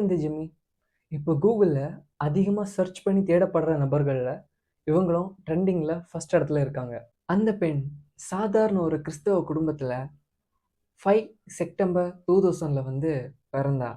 இந்த ஜிம்மி இப்போ கூகுளில் அதிகமாக சர்ச் பண்ணி தேடப்படுற நபர்களில் இவங்களும் ட்ரெண்டிங்கில் ஃபர்ஸ்ட் இடத்துல இருக்காங்க. அந்த பெண் சாதாரண ஒரு கிறிஸ்தவ குடும்பத்தில் 5 செப்டம்பர் 2000 வந்து பிறந்தா.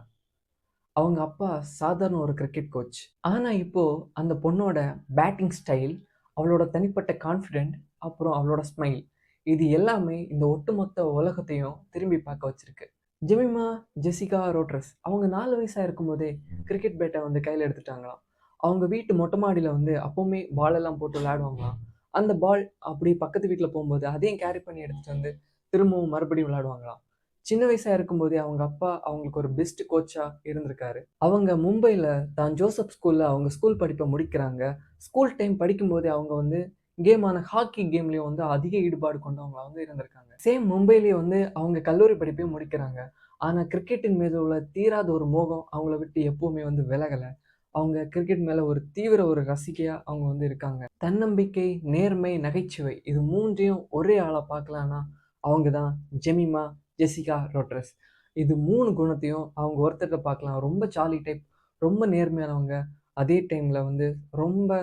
அவங்க அப்பா சாதாரண ஒரு கிரிக்கெட் கோச். ஆனால் இப்போது அந்த பொண்ணோட பேட்டிங் ஸ்டைல், அவளோட தனிப்பட்ட கான்ஃபிடென்ட், அப்புறம் அவளோட ஸ்மைல், இது எல்லாமே இந்த ஒட்டுமொத்த உலகத்தையும் திரும்பி பார்க்க வச்சிருக்கு. ஜெமிமா ஜெசிகா ரோட்ரஸ் அவங்க 4 வயசாக இருக்கும்போதே கிரிக்கெட் பேட்டை வந்து கையில் எடுத்துட்டாங்களாம். அவங்க வீட்டு மொட்டை மாடியில் வந்து அப்போவுமே பாலெல்லாம் போட்டு விளையாடுவாங்களாம். அந்த பால் அப்படி பக்கத்து வீட்டில் போகும்போது அதையும் கேரி பண்ணி எடுத்துகிட்டு வந்து திரும்பவும் மறுபடியும் விளையாடுவாங்களாம். சின்ன வயசாக இருக்கும்போதே அவங்க அப்பா அவங்களுக்கு ஒரு பெஸ்ட் கோச்சாக இருந்திருக்காரு. அவங்க மும்பையில் தான் ஜோசப் ஸ்கூலில் அவங்க ஸ்கூல் படிப்பை முடிக்கிறாங்க. ஸ்கூல் டைம் படிக்கும்போதே அவங்க வந்து கேமான ஹாக்கி கேம்லேயும் வந்து அதிக ஈடுபாடு கொண்டவங்களா வந்து இருந்திருக்காங்க. சேம் மும்பையிலேயே வந்து அவங்க கல்லூரி படிப்பையும் முடிக்கிறாங்க. ஆனால் கிரிக்கெட்டின் மீது உள்ள தீராத ஒரு மோகம் அவங்கள விட்டு எப்பவுமே வந்து விலகலை. அவங்க கிரிக்கெட் மேலே ஒரு தீவிர ஒரு ரசிகையாக அவங்க வந்து இருக்காங்க. தன்னம்பிக்கை, நேர்மை, நகைச்சுவை, இது மூன்றையும் ஒரே ஆளாக பார்க்கலான்னா அவங்க தான் ஜெமிமா ஜெசிகா ரோட்ரஸ். இது 3 குணத்தையும் அவங்க ஒருத்தர்கிட்ட பார்க்கலாம். ரொம்ப ஜாலி டைப், ரொம்ப நேர்மையானவங்க, அதே டைமில் வந்து ரொம்ப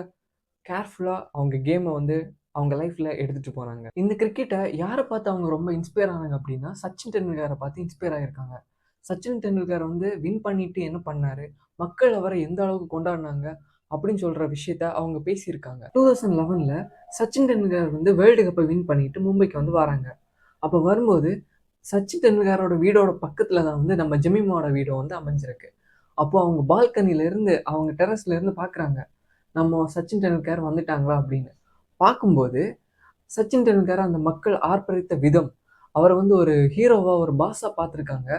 கேர்ஃபுல்லாக அவங்க கேமை வந்து அவங்க லைஃப்பில் எடுத்துகிட்டு போனாங்க. இந்த கிரிக்கெட்டை யாரை பார்த்து அவங்க ரொம்ப இன்ஸ்பயர் ஆனாங்க அப்படின்னா சச்சின் டெண்டுல்கரை பார்த்து இன்ஸ்பயர் ஆகியிருக்காங்க. சச்சின் டெண்டுல்கர் வந்து வின் பண்ணிட்டு என்ன பண்ணார், மக்கள் அவரை எந்த அளவுக்கு கொண்டாடினாங்க அப்படின்னு சொல்கிற விஷயத்த அவங்க பேசியிருக்காங்க. 2011 சச்சின் டெண்டுல்கர் வந்து வேர்ல்டு கப்பை வின் பண்ணிட்டு மும்பைக்கு வந்து வராங்க. அப்போ வரும்போது சச்சின் டெண்டுல்கரோட வீடோட பக்கத்தில் தான் வந்து நம்ம ஜெமிமாவோட வீடும் வந்து அமைஞ்சிருக்கு. அப்போது அவங்க பால்கனிலேருந்து அவங்க டெரஸ்லேருந்து பார்க்குறாங்க, நம்ம சச்சின் டெண்டுல்கர் வந்துட்டாங்களா அப்படின்னு. பார்க்கும்போது சச்சின் டெண்டுல்கர் அந்த மக்கள் ஆர்ப்பரித்த விதம், அவரை வந்து ஒரு ஹீரோவாக ஒரு பாஸாக பார்த்துருக்காங்க,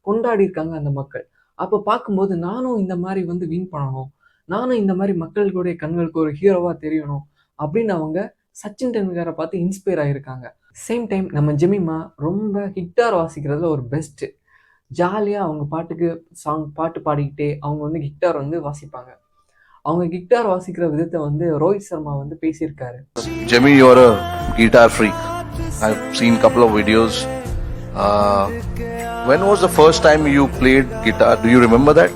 கொண்டாடி இருக்காங்க அந்த மக்கள். அப்போ பார்க்கும்போது நானும் இந்த மாதிரி வந்து வின் பண்ணணும், நானும் இந்த மாதிரி மக்களுடைய கண்களுக்கு ஒரு ஹீரோவாக தெரியணும் அப்படின்னு அவங்க சச்சின் டெண்டுல்கரை பார்த்து இன்ஸ்பயர் ஆகியிருக்காங்க. சேம் டைம் நம்ம ஜெமிமா ரொம்ப கிட்டார் வாசிக்கிறதுல ஒரு பெஸ்ட்டு. ஜாலியாக அவங்க பாட்டுக்கு பாட்டு பாடிக்கிட்டே அவங்க வந்து கிட்டார் வந்து வாசிப்பாங்க. அவங்க கிட்டார் வாசிக்கிற விதத்தை வந்து ரோஹித் சர்மா வந்து பேசியிருக்காரு. Jimmy, you're a guitar freak. I've seen couple of videos. When was the first time you played guitar? Do you remember that?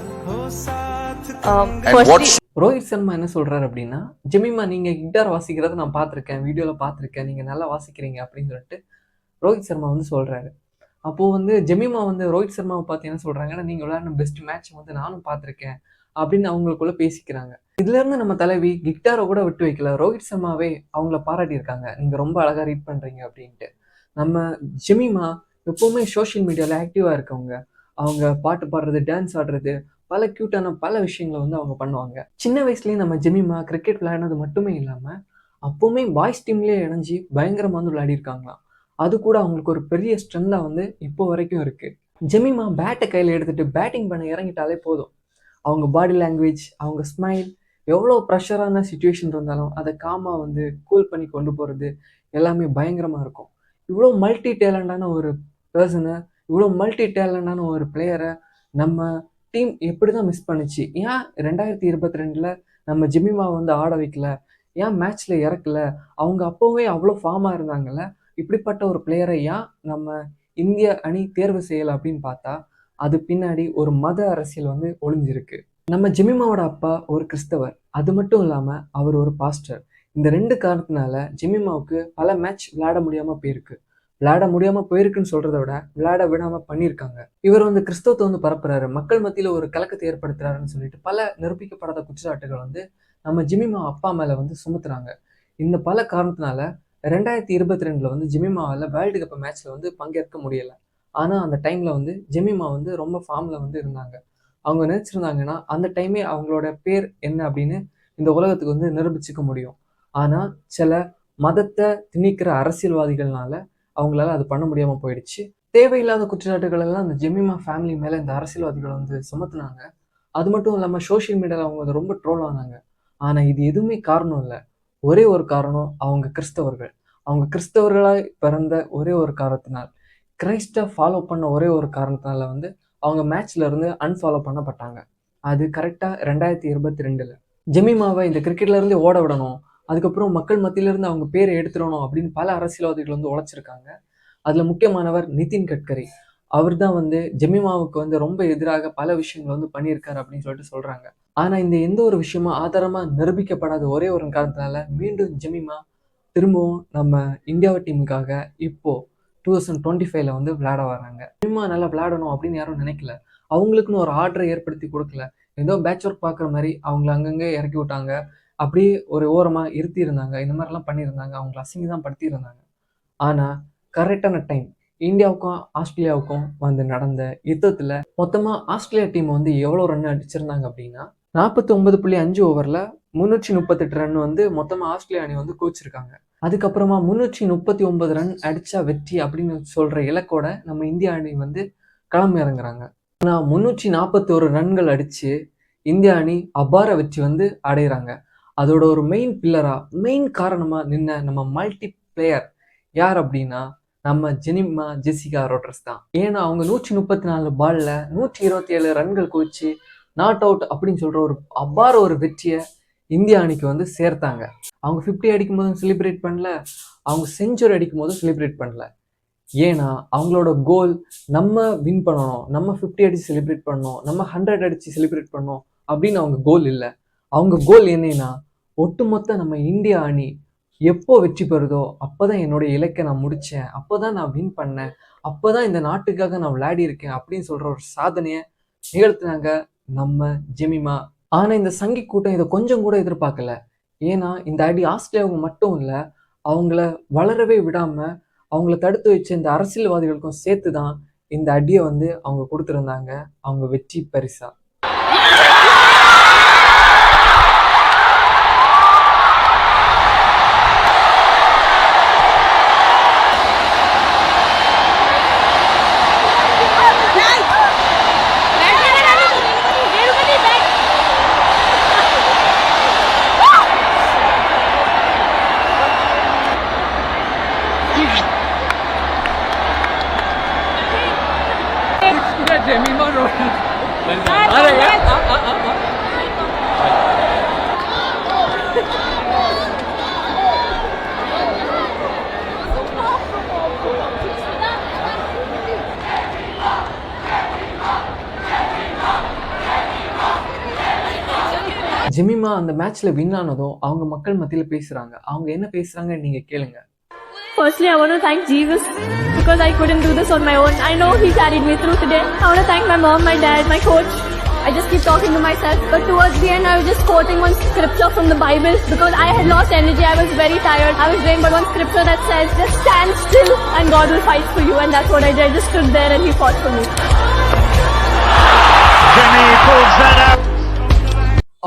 Rohit Sharma என்ன சொல்றாரு அப்படின்னா, ஜெமிமா நீங்க கிட்டார் வாசிக்கிறத நான் பார்த்துருக்கேன், வீடியோவில் பார்த்துருக்கேன், நீங்க நல்லா வாசிக்கிறீங்க அப்படின்னு சொல்லிட்டு ரோஹித் சர்மா வந்து சொல்றாரு. அப்போது வந்து ஜெமிமா வந்து ரோஹித் சர்மாவை பார்த்து என்ன சொல்கிறாங்கன்னா, நீங்கள் விளையாடின பெஸ்ட் மேட்ச் வந்து நானும் பார்த்துருக்கேன் அப்படின்னு அவங்களுக்குள்ள பேசிக்கிறாங்க. இதுலேருந்து நம்ம தலைவி கிட்டாரை கூட விட்டு வைக்கல, ரோஹித் சர்மாவே அவங்கள பாராட்டியிருக்காங்க, நீங்கள் ரொம்ப அழகாக ரீட் பண்ணுறீங்க அப்படின்ட்டு. நம்ம ஜெமிமா எப்போவுமே சோஷியல் மீடியாவில் ஆக்டிவாக இருக்கவங்க. அவங்க பாட்டு பாடுறது, டான்ஸ் ஆடுறது, பல க்யூட்டான பல விஷயங்களை வந்து அவங்க பண்ணுவாங்க. சின்ன வயசுலேயே நம்ம ஜெமிமா கிரிக்கெட் விளையாடினது மட்டுமே இல்லாமல் அப்போவுமே பாய்ஸ் டீம்லேயே இணைஞ்சி பயங்கரமாக வந்து விளையாடிருக்காங்களாம். அது கூட அவங்களுக்கு ஒரு பெரிய ஸ்ட்ரென்த்தாக வந்து இப்போ வரைக்கும் இருக்குது. ஜெமிமா பேட்டை கையில் எடுத்துகிட்டு பேட்டிங் பண்ண இறங்கிட்டாலே போதும், அவங்க பாடி லாங்குவேஜ், அவங்க ஸ்மைல், எவ்வளோ ப்ரெஷரான சுச்சுவேஷன் இருந்தாலும் அதை காமாக வந்து கூல் பண்ணி கொண்டு போகிறது எல்லாமே பயங்கரமாக இருக்கும். இவ்வளோ மல்டி டேலண்டான ஒரு பர்சனை, இவ்வளோ மல்டி டேலண்டான ஒரு பிளேயரை நம்ம டீம் எப்படி தான் மிஸ் பண்ணிச்சு? ஏன் 2022 நம்ம ஜெமிமாவை வந்து ஆட வைக்கல? ஏன் மேட்ச்சில் இறக்கல? அவங்க அப்போவே அவ்வளோ ஃபார்மாக இருந்தாங்கல்ல, இப்படிப்பட்ட ஒரு பிளேயரை ஏன் நம்ம இந்திய அணி தேர்வு செய்யலை அப்படின்னு பார்த்தா அது பின்னாடி ஒரு மத அரசியல் வந்து ஒளிஞ்சிருக்கு. நம்ம ஜெமிமாவோட அப்பா ஒரு கிறிஸ்தவர், அது மட்டும் இல்லாமல் அவர் ஒரு பாஸ்டர். இந்த 2 காரணத்தினால ஜெமிமாவுக்கு பல மேட்ச் விளையாட முடியாமல் போயிருக்கு. விளையாட முடியாமல் போயிருக்குன்னு சொல்கிறத விட விளையாட விடாமல் பண்ணியிருக்காங்க. இவர் வந்து கிறிஸ்தவத்தை வந்து பரப்புறாரு, மக்கள் மத்தியில் ஒரு கலக்கத்தை ஏற்படுத்துறாருன்னு சொல்லிட்டு பல நிரூபிக்கப்படாத குற்றச்சாட்டுகள் வந்து நம்ம ஜெமிமா அப்பா மேலே வந்து சுமத்துறாங்க. இந்த பல காரணத்தினால 2022 வந்து ஜெமிமாவால் வேர்ல்டு கப் மேட்ச்சில் வந்து பங்கேற்க முடியலை. ஆனால் அந்த டைமில் வந்து ஜெமிமா வந்து ரொம்ப ஃபார்மில் வந்து இருந்தாங்க. அவங்க நினச்சிருந்தாங்கன்னா அந்த டைமே அவங்களோட பேர் என்ன அப்படின்னு இந்த உலகத்துக்கு வந்து நிரூபிச்சுக்க முடியும். ஆனால் சில மதத்தை திணிக்கிற அரசியல்வாதிகள்னால அவங்களால அது பண்ண முடியாமல் போயிடுச்சு. தேவையில்லாத குற்றச்சாட்டுகள் எல்லாம் அந்த ஜெமிமா ஃபேமிலி மேலே இந்த அரசியல்வாதிகள் வந்து சுமத்துனாங்க. அது மட்டும் இல்லாமல் சோஷியல் மீடியாவில் அவங்க வந்து ரொம்ப ட்ரோல் ஆனாங்க. ஆனால் இது எதுவுமே காரணம் இல்லை. ஒரே ஒரு காரணம், அவங்க கிறிஸ்தவர்கள். அவங்க கிறிஸ்தவர்களாய் பிறந்த ஒரே ஒரு காரணத்தினால், கிரைஸ்டை ஃபாலோ பண்ண ஒரே ஒரு காரணத்தினால வந்து அவங்க மேட்ச்ல இருந்து அன்ஃபாலோ பண்ணப்பட்டாங்க. அது கரெக்டாக 2022 ஜெமிமாவை இந்த கிரிக்கெட்ல இருந்து ஓட விடணும், அதுக்கப்புறம் மக்கள் மத்தியிலிருந்து அவங்க பேரை எடுத்துடணும் அப்படின்னு பல அரசியல்வாதிகள் வந்து உழைச்சிருக்காங்க. அதில் முக்கியமானவர் நிதின் கட்கரி. அவர் தான் வந்து ஜெமிமாவுக்கு வந்து ரொம்ப எதிராக பல விஷயங்கள் வந்து பண்ணியிருக்காரு அப்படின்னு சொல்லிட்டு சொல்றாங்க. ஆனா இந்த எந்த ஒரு விஷயமும் ஆதாரமா நிரூபிக்கப்படாத ஒரே ஒரு காரணத்தினால மீண்டும் ஜெமிமா திரும்பவும் நம்ம இந்தியா டீமுக்காக இப்போ 2025ல வந்து விளையாட வராங்க. ஜெமிமா நல்லா விளையாடணும் அப்படின்னு யாரும் நினைக்கல. அவங்களுக்குன்னு ஒரு ஆர்டரை ஏற்படுத்தி கொடுக்கல. ஏதோ பேட்ச் ஒர்க் பார்க்குற மாதிரி அவங்கள அங்கங்கே இறக்கி விட்டாங்க. அப்படியே ஒரு ஓரமா இருத்தி இருந்தாங்க. இந்த மாதிரிலாம் பண்ணியிருந்தாங்க. அவங்கள அசிங்கம் தான் படுத்தியிருந்தாங்க. ஆனா கரெக்டான டைம் இந்தியாவுக்கும் ஆஸ்திரேலியாவுக்கும் வந்து நடந்த யுத்தத்துல மொத்தமா ஆஸ்திரேலியா டீம் வந்து எவ்வளவு ரன் அடிச்சிருந்தாங்க அப்படின்னா 49.5 ஓவர்ல 338 ரன் வந்து மொத்தமா ஆஸ்திரேலியா அணி வந்து குவிச்சிருக்காங்க. அதுக்கப்புறமா 339 ரன் அடிச்சா வெற்றி அப்படின்னு சொல்ற இலக்கோட நம்ம இந்தியா அணி வந்து களம் இறங்குறாங்க. ஆனா 341 ரன்கள் அடிச்சு இந்தியா அணி அபார வெற்றி வந்து அடைகிறாங்க. அதோட ஒரு மெயின் காரணமா நின்ன நம்ம மல்டி பிளேயர் யார் அப்படின்னா நம்ம ஜெசிகா ரோட்ரஸ் தான். ஏன்னா அவங்க 134 பால்ல 127 ரன்கள் குவிச்சு நாட் அவுட் அப்படின்னு சொல்ற ஒரு அபார ஒரு வெற்றியை இந்தியா அணிக்கு வந்து சேர்த்தாங்க. அவங்க 50 அடிக்கும் போதும் செலிப்ரேட் பண்ணல, அவங்க செஞ்சுரி அடிக்கும் போதும் செலிப்ரேட் பண்ணல. ஏன்னா அவங்களோட கோல் நம்ம வின் பண்ணணும், நம்ம 50 அடிச்சு செலிப்ரேட் பண்ணணும், நம்ம 100 அடிச்சு செலிப்ரேட் பண்ணணும் அப்படின்னு அவங்க கோல் இல்லை. அவங்க கோல் என்னன்னா ஒட்டுமொத்த நம்ம இந்தியா அணி எப்போ வெற்றி பெறுதோ அப்போதான் என்னுடைய இலக்கை நான் முடித்தேன், அப்போதான் நான் வின் பண்ணேன், அப்போதான் இந்த நாட்டுக்காக நான் விளையாடி இருக்கேன் அப்படின்னு சொல்கிற ஒரு சாதனையை நிகழ்த்தினாங்க நம்ம ஜெமிமா. ஆனால் இந்த சங்கி கூட்டம் இதை கொஞ்சம் கூட எதிர்பார்க்கல. ஏன்னா இந்த அடி ஆஸ்திரேலியாவுக்கு மட்டும் இல்லை, அவங்கள வளரவே விடாமல் அவங்கள தடுத்து வச்ச இந்த அரசியல்வாதிகளுக்கும் சேர்த்து தான் இந்த அடியை வந்து அவங்க கொடுத்துருந்தாங்க அவங்க வெற்றி பரிசா. Jemima Road. ஜெமிமா அந்த மேட்ச்ல வின் ஆனதும் அவங்க மக்கள் மத்தியில பேசுறாங்க. அவங்க என்ன பேசுறாங்கன்னு நீங்க கேளுங்க. Firstly, I want to thank Jesus because I couldn't do this on my own. I know He carried me through today. I want to thank my mom, my dad, my coach. I just keep talking to myself. But towards the end, I was just quoting one scripture from the Bible because I had lost energy. I was very tired. I was doing but one scripture that says, just stand still and God will fight for you. And that's what I did. I just stood there and He fought for me. Jimmy pulls that out.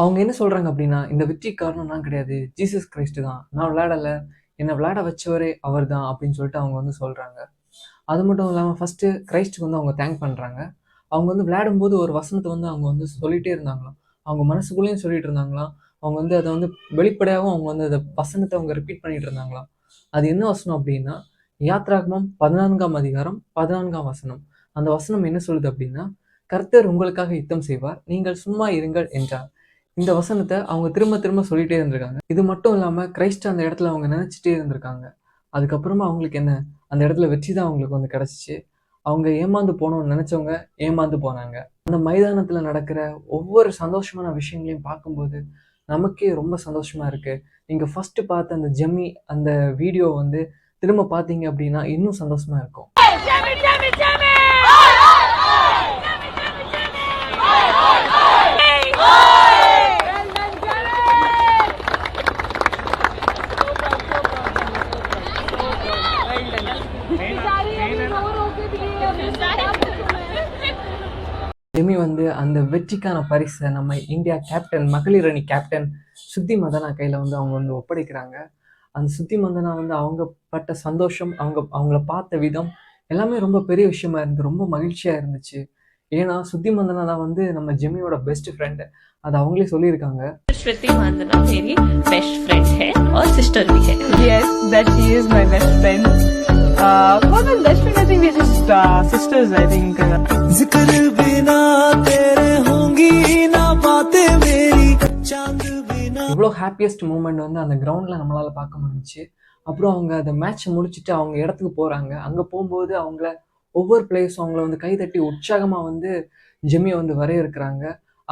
அவங்க என்ன சொல்றாங்க அப்படின்னா இந்த வெற்றி காரணம் நான் கிடையாது, Jesus Christ தான். நான் விளையாடலை, என்னை விளையாட வச்சவரே அவர் தான் அப்படின்னு சொல்லிட்டு அவங்க வந்து சொல்கிறாங்க. அது மட்டும் இல்லாமல் ஃபஸ்ட்டு கிரைஸ்ட்டுக்கு வந்து அவங்க தேங்க் பண்ணுறாங்க. அவங்க வந்து விளையாடும்போது ஒரு வசனத்தை வந்து அவங்க வந்து சொல்லிகிட்டே இருந்தாங்களாம். அவங்க மனசுக்குள்ளேயும் சொல்லிட்டு இருந்தாங்களாம். அவங்க வந்து அதை வந்து வெளிப்படையாகவும் அவங்க வந்து அந்த வசனத்தை அவங்க ரிப்பீட் பண்ணிட்டு இருந்தாங்களாம். அது என்ன வசனம் அப்படின்னா யாத்ராகமம் 14ஆம் அதிகாரம் 14ஆம் வசனம். அந்த வசனம் என்ன சொல்லுது அப்படின்னா, கர்த்தர் உங்களுக்காக யுத்தம் செய்வார், நீங்கள் சும்மா இருங்கள் என்றார். இந்த வசனத்தை அவங்க திரும்ப திரும்ப சொல்லிகிட்டே இருந்திருக்காங்க. இது மட்டும் இல்லாமல் கிரைஸ்ட் அந்த இடத்துல அவங்க நினச்சிட்டே இருந்திருக்காங்க. அதுக்கப்புறமா அவங்களுக்கு என்ன, அந்த இடத்துல வெற்றி தான் அவங்களுக்கு வந்து கிடச்சிச்சு. அவங்க ஏமாந்து போகணும்னு நினச்சவங்க ஏமாந்து போனாங்க. அந்த மைதானத்தில் நடக்கிற ஒவ்வொரு சந்தோஷமான விஷயங்களையும் பார்க்கும்போது நமக்கே ரொம்ப சந்தோஷமாக இருக்குது. நீங்கள் ஃபஸ்ட்டு பார்த்த அந்த ஜெம்மி அந்த வீடியோ வந்து திரும்ப பார்த்தீங்க அப்படின்னா இன்னும் சந்தோஷமாக இருக்கும். ஜெமி வந்து அந்த வெற்றிக்கான பரிசை நம்ம இந்தியா கேப்டன், மகளிர் அணி கேப்டன் சுத்தி மந்தனா கையில் வந்து அவங்க வந்து ஒப்படைக்கிறாங்க. அந்த சுத்தி மந்தனா வந்து அவங்க பட்ட சந்தோஷம், அவங்கள பார்த்த விதம் எல்லாமே ரொம்ப பெரிய விஷயமா இருந்து ரொம்ப மகிழ்ச்சியாக இருந்துச்சு. ஏன்னா சுத்தி மந்தனா தான் வந்து நம்ம ஜெமியோட பெஸ்ட் ஃப்ரெண்டு. அது அவங்களே சொல்லியிருக்காங்க. श्रुति मंदना मेरी बेस्ट फ्रेंड है और सिस्टर भी है. Yes, that she is my best friend. More than best friend, I think we're just sisters. I think. जिक्र बिना तेरे होंगी ना बातें मेरी चांद बिना. இவ்வளோ ஹாப்பியஸ்ட் மூமெண்ட் வந்து அந்த கிரவுண்டில் நம்மளால் பார்க்க முடிஞ்சிச்சு. அப்புறம் அவங்க அந்த மேட்ச் முடிச்சுட்டு அவங்க இடத்துக்கு போகிறாங்க. அங்கே போகும்போது அவங்கள ஒவ்வொரு பிளேயர்ஸும் அவங்கள வந்து கைதட்டி உற்சாகமாக வந்து ஜெம்மியை வந்து வரையறுக்கிறாங்க.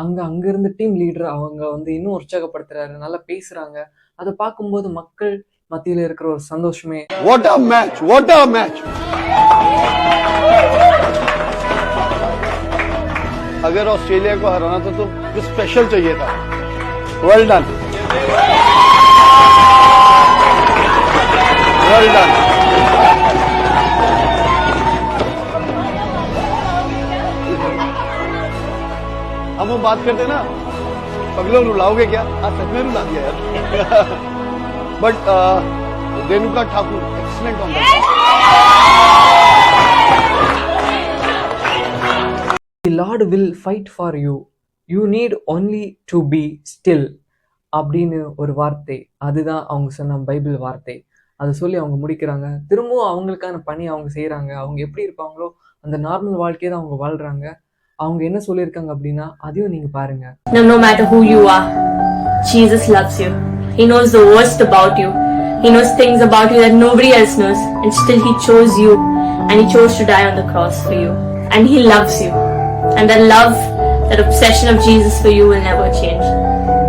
அங்கே இருந்த டீம் லீடர் அவங்க வந்து இன்னும் உற்சாகப்படுத்துறாரு, நல்லா பேசுகிறாங்க. அதை பார்க்கும்போது மக்கள் மத்தியில் இருக்கிற ஒரு சந்தோஷமே What a match! What a match! अगर ऑस्ट्रेलिया को हराना था तो कुछ स्पेशल चाहिए था. Well done. Well done. हम वो बात करते ना, पगलों रुलाओगे क्या? आज सच में रुला दिया यार. But Renuka Thakur, excellent on that. The Lord will fight for you. You need only to be still. அப்படின்னு ஒரு வார்த்தை, அதுதான் அவங்க சொன்ன பைபிள் வார்த்தை. அதை சொல்லி அவங்க முடிக்கிறாங்க. திரும்பவும் அவங்களுக்கான பணி அவங்க செய்கிறாங்க. அவங்க எப்படி இருப்பாங்களோ அந்த நார்மல் வாழ்க்கையை தான் அவங்க வாழ்கிறாங்க. அவங்க என்ன சொல்லியிருக்காங்க அப்படின்னா அதையும் நீங்கள் பாருங்கள். No matter who you are, Jesus loves you. He knows the worst about you. He knows things about you that nobody else knows. And still He chose you. And He chose to die on the cross for you. And He loves you. And that love, that obsession of Jesus for you will never change.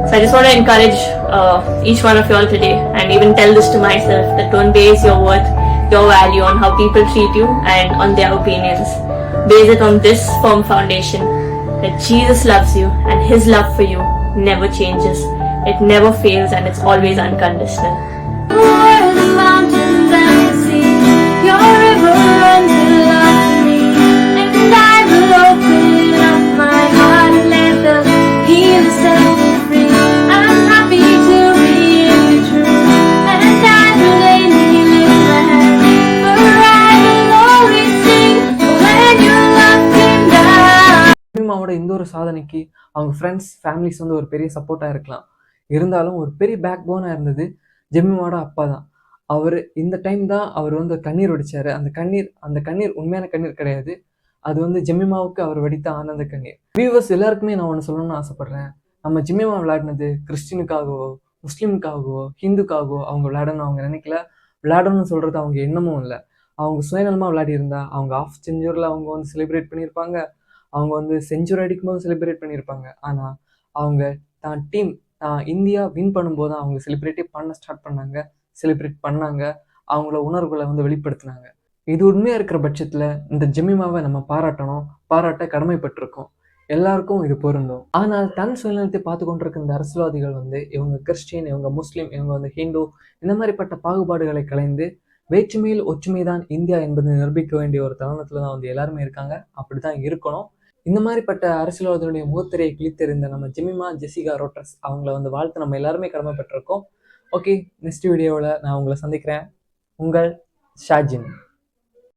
So I just want to encourage each one of you all today, and even tell this to myself, that don't base your worth, your value on how people treat you and on their opinions. Base it on this firm foundation, that Jesus loves you and His love for you never changes. It never fails, and it's always unconditional. Over the mountains and the sea, your river runs along me, and I will open up my heart and let the healer set me free. I'm happy to be in the truth, and I will daily lift my hand, for I will always sing when your love came down. ஜெமிமாவோட இந்த ஒரு சாதனைக்கு அவங்க friends, families வந்து ஒரு பெரிய சப்போர்ட்டாக இருக்கலாம். இருந்தாலும் ஒரு பெரிய பேக் போனாக இருந்தது ஜெமிமாவோட அப்பா தான். அவர் இந்த டைம் தான் அவர் வந்து கண்ணீர் வடித்தார். அந்த கண்ணீர் உண்மையான கண்ணீர் கிடையாது. அது வந்து ஜெமிமாவுக்கு அவர் வடித்த ஆனந்த கண்ணீர். வியூவர்ஸ் எல்லாருக்குமே நான் ஒன்று சொல்லணும்னு ஆசைப்பட்றேன். நம்ம ஜெமிமா விளையாடினது கிறிஸ்டினுக்காகவோ, முஸ்லீமுக்காகவோ, ஹிந்துக்காகவோ அவங்க விளையாடணும்னு அவங்க நினைக்கல. விளையாடணும்னு சொல்கிறது அவங்க எண்ணமும் இல்லை. அவங்க சுயநலமாக விளையாடி இருந்தா அவங்க ஆஃப் செஞ்சுரியில் அவங்க வந்து செலிப்ரேட் பண்ணியிருப்பாங்க. அவங்க வந்து செஞ்சுரி அடிக்கும்போது செலிப்ரேட் பண்ணியிருப்பாங்க. ஆனால் அவங்க தான் டீம் இந்தியா வின் பண்ணும்போது தான் அவங்க செலிப்ரேட் பண்ணாங்க. அவங்கள உணர்வுகளை வந்து வெளிப்படுத்தினாங்க. இது உண்மையாக இருக்கிற பட்சத்தில் இந்த ஜெமிமாவை நம்ம பாராட்ட கடமைப்பட்டிருக்கோம். எல்லாருக்கும் இது பொருந்தும். ஆனால் தன் சுயநலத்தை பார்த்து கொண்டிருக்க இந்த அரசியல்வாதிகள் வந்து இவங்க கிறிஸ்டின், இவங்க முஸ்லீம், இவங்க வந்து ஹிந்து, இந்த மாதிரிப்பட்ட பாகுபாடுகளை கலைந்து வேற்றுமையில் ஒற்றுமை தான் இந்தியா என்பதை நிரூபிக்க வேண்டிய ஒரு தருணத்தில் தான் வந்து எல்லாருமே இருக்காங்க. அப்படி தான் இருக்கணும். இந்த மாதிரிப்பட்ட அரசியல்வாதிகளுடைய முகத்திரையை கிழித்தெறிந்த நம்ம ஜெமிமா ஜெசிகா ரோட்டர்ஸ் அவங்கள வந்து வாழ்த்து நம்ம எல்லாருமே கடமைப்பட்டிருக்கோம். ஓகே, நெக்ஸ்ட் வீடியோவில் நான் உங்களை சந்திக்கிறேன். உங்கள் ஷாஜின்.